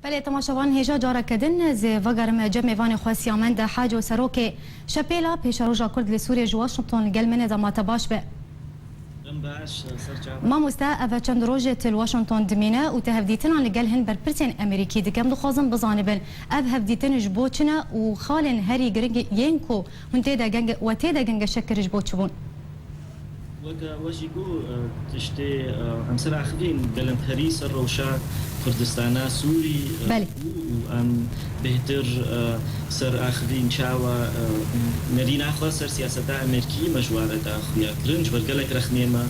بله تماشاوان هجا جارا کدن ز وگرم جمع وان خواسیامند حاج و سروک شپیلا پیش روژا کرد لسوری واشنطن گلمن دمات باش به ما مستا اف چند روزه تل واشنطن دمینه و تهدیدن عن لجلهن برپرتين امریکی دکم دو خازن بزانبن اف هدیدن جبوچنا و خالن هری گرگ ينكو منتدا جنگ و تدا جنگ شکر جبوچبون وجيكو تشتي امسر اخرين قلم هريس الروشا كردستانا سوري وام بهتر سر اخرين شاوا نرينا اخوا سر سياسة امريكي مجوارة اخويا كرنج برقلك رخنيما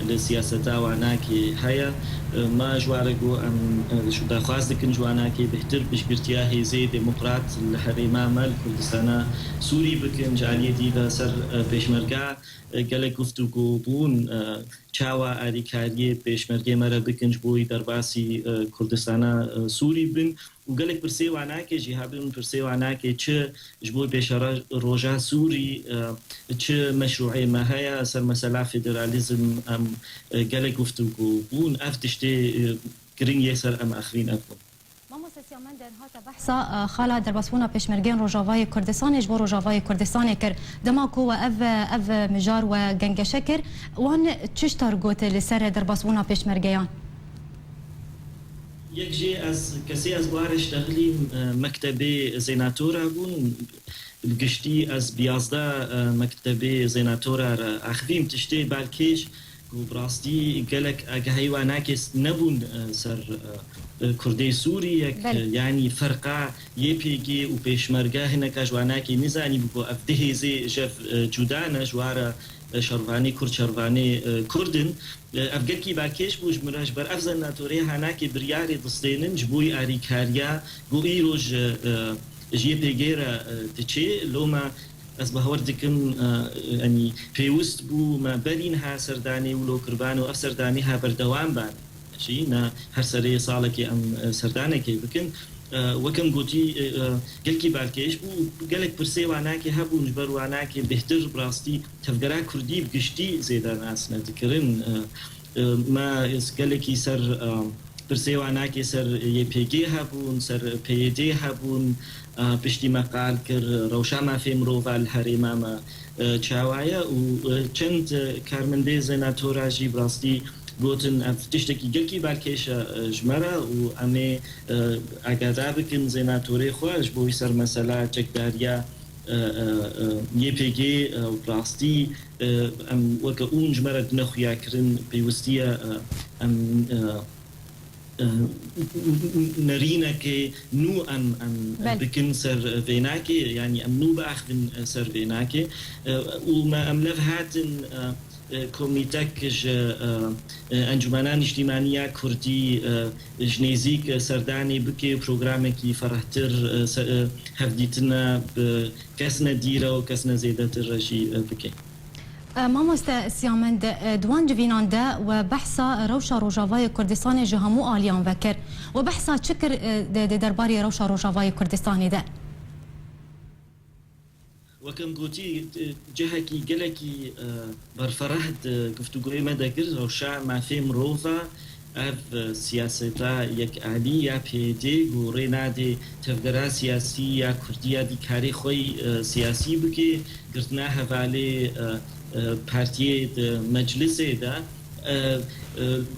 السياسة وعناكي هيا ما جوارقو ام شو دا خواست جواناكي بهتر بشكرتيا هي زي ديمقراط الحريمة مال كردستانا سوري بكن جالية ديدا سر بيشمرقا قالك گفتگو بون چاوا آریکاری پیشمرگی مرا بکنج بوی در باسی کردستان سوری بن و قالك برسي وعناكي جهابن برسي وعناكي چه جبوي بشارة روجا سوري چه مشروعي ما هيا سر مسألة فيدراليزم ام قالك گفتگو بون افتشتي گرين يسر ام اخرين اكون سیامند هات بحثا خاله در بسونا پیشمرگین روجاوای کردستان اجبار روجاوای کردستان کر دماکو و اف مجار و گنگ شکر وان چش تارگوت لسر در بسونا پیشمرگیان یک جی از کسی از بارش داخلی مکتب زیناتورا بون بگشتی از 11 مکتب زیناتورا را اخویم تشتی بالکیش براستی گلک اگه حیواناکس نبون سر کردی سوری یعنی فرقا یه پیگی و پیشمرگه هنکا جواناکی نزانی بگو افده زی جف جودانه جوارا شروانی کرد شروانی کردن افگرکی باکیش بوش مراج بر افزن ناتوری هناکی بریاری دستینن جبوی آریکاریا گویی روش جیه پیگی را تچه لوما از بهور دکم یعنی پیوست بو ما برین ها سردانی ولو کربان و اف سردانی ها بردوام بان شی نه هر سری ساله که ام سردانه که بکن وكم قوتي قلكي بالكيش وقالك برسي وعناكي هبو نجبر وعناكي بهتر براستي تفقرا كردي بقشتي زيدا ناس نذكرن ما قالكي سر برسي وعناكي سر يبيجي هبون سر بيدي هبون بشتي مقال كر روشا ما في مروفا الحريمة ما تشاوايا وچند كارمندي زيناتورا جي براستي گوتن افتشتکی گلکی بالکیش جمره و امی اگر بکن زیناتوری خواهش بوی سر مسئله چکداریا یه پیگی و پلاستی ام وکا اون جمره نخویا کرن پیوستیه ام نرينا كي نو ام بكن سر فيناكي يعني ام نو باخذن سر فيناكي وما ام لفهاتن كوميتاك انجمنان اجتماعية كردي جنيزيك سرداني بكي برنامجي فرحتر هفديتنا بكسنا ديرا وكسنا زيادة الرجي بكي مامۆستا سیامند دوان جوینانده و بحثا روشا روجاوای کردستان جهامو آلیان وکر و بحثا چکر درباری روشا روجاوای کردستانی ده وكم قوتي جهكي قلكي برفرهد قفتقوي مدى كرز روشا ما في مروفا اف سياستا يك آلي يا بيدي قورينا دي تفقرا سياسي يا كردية دي كاري خوي سياسي بكي قرتنا هفالي بارتيه مجلسه دا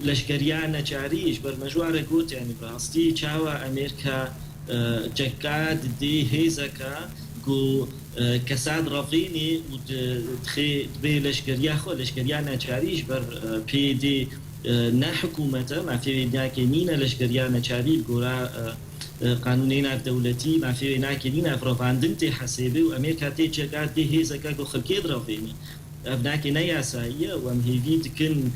لشکریان نچاریش بر مجوار قوت يعني براستي چاوا امريكا جكاد دي هيزكا قو كساد رافيني ودخي دبي لشكريا خو لشكريا نچاريش بر بي دي نا حكومته ما في ناكينينا لشكريا نچاري غورا قانونين الدولتي ما في ناكينينا بروفاندنتي حسابي وامريكا تي جكاد دي هيزكا قو خلكيد رافيني ابناكي نياسايا وام هيفي تكن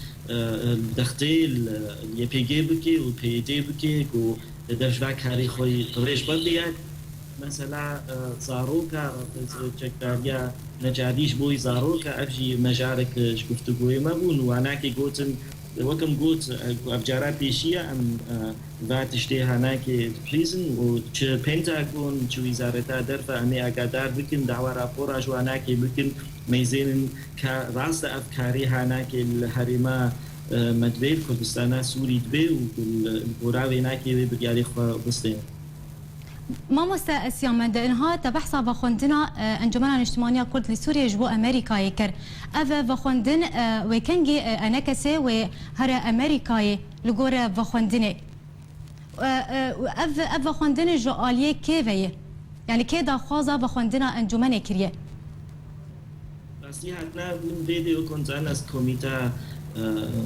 دختيل يبيجي بكي وبي دي بكي قو دفشوا كاري خوي طريش برديات مثلا زاروكا چکداریا نجادیش بوی زاروكا افجي مجارك شكفتقوي ما بون وعناكي قوتن وكم قوت افجارات بيشية ام واتشتي هناكي بريزن وچ پنتاگون چو وزارتا درفا امي اقادار بكن دعوة راپورا جو هناكي بكن ميزين راست افكاري هناكي الحريمة مدبي كردستان سوري دبي وراوي ناكي بريالي خوا بستين ما مستأسيامند إنها تبحث بخوندنا أنجمن الاجتماعية كرد لسوريا جو أمريكا يكر أف بخوندن وكنجي أنا كسي وهر أمريكا لجورة بخوندنة أف بخوندن جو آلية كيفية يعني كده خاصة بخوندنا أنجمن كريه بس هاتنا من فيديو كنت أنا كوميتا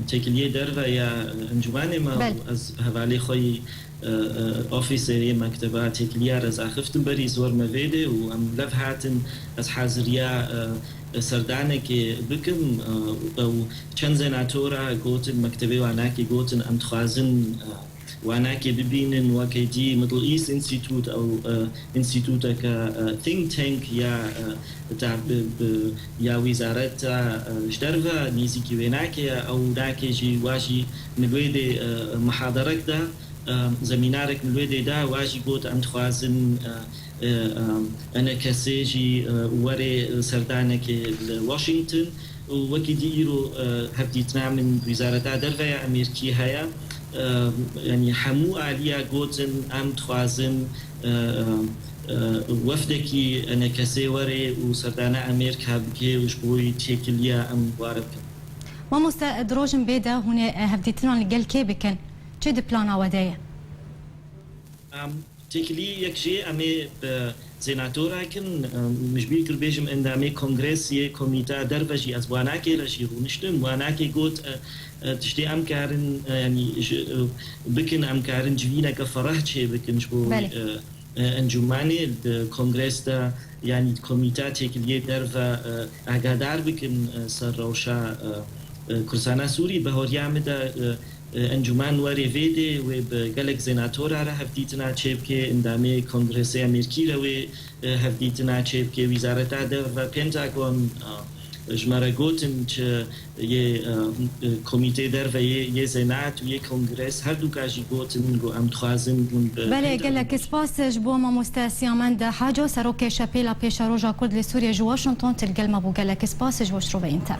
تكلية درفا يا أنجمن ما از حوالی خوی آفیسری مکتبه تکلیه از آخفتن بری زور مفیده و ام لف هاتن از حاضریا سردانه که بکم و چند زناتورا گوتن مکتبه و آناکی گوتن ام تخوازن واناكي ببينن وكيدي ميدل ايست انستيتوت او انستيتوت كا ثينك تانك يا وزارة جدرفا نيزيكي ويناكي او ناكي جي واجي نلويدي محاضرك دا زمينارك نلويدي دا واجي قوت ام تخوازن انا كسيجي وري سردانك لواشنطن وكيديرو هبديتنا من وزارة درفا امريكي هيا يعني حمو عليا قوتن ام تخوازن وفدكي انا كسي وري وسردانا امريكا بكي وشبوي تيكليا ام باربك ما مستدروجن بيدا هنا هبديتنا لقل كي بكن تشد بلانا ودايا تيكلي يكشي امي زيناتورا كن مش بيكر بيجم ان امي كونغرس كوميتا درفجي از واناكي رشي رونشتن واناكي قوت تشتي ام كارن يعني بكن ام كارن جوينا كفرح شي بكن شبو انجماني الكونغرس دا يعني كوميتا تيكلي درفا اغادار بكن سر روشا كرسانا سوري بهوريا مدا انجمان وری ویده و به گلک زناتورا را هفدیتنا چیب که اندامه کنگرس امریکی رو هفدیتنا چیب که وزارت در و پنتاگون جمره گوتن که یه کمیته در و یه زنات و یه کنگرس هر دو کاجی گوتن گو ام تخوازن بله گلک اسپاس جبو ما مستسیامند حاجو سروک شپیلا پیش روژا کرد لسوریا جو واشنطن تلگل ما بو گلک اسپاس جوش رو به اینتر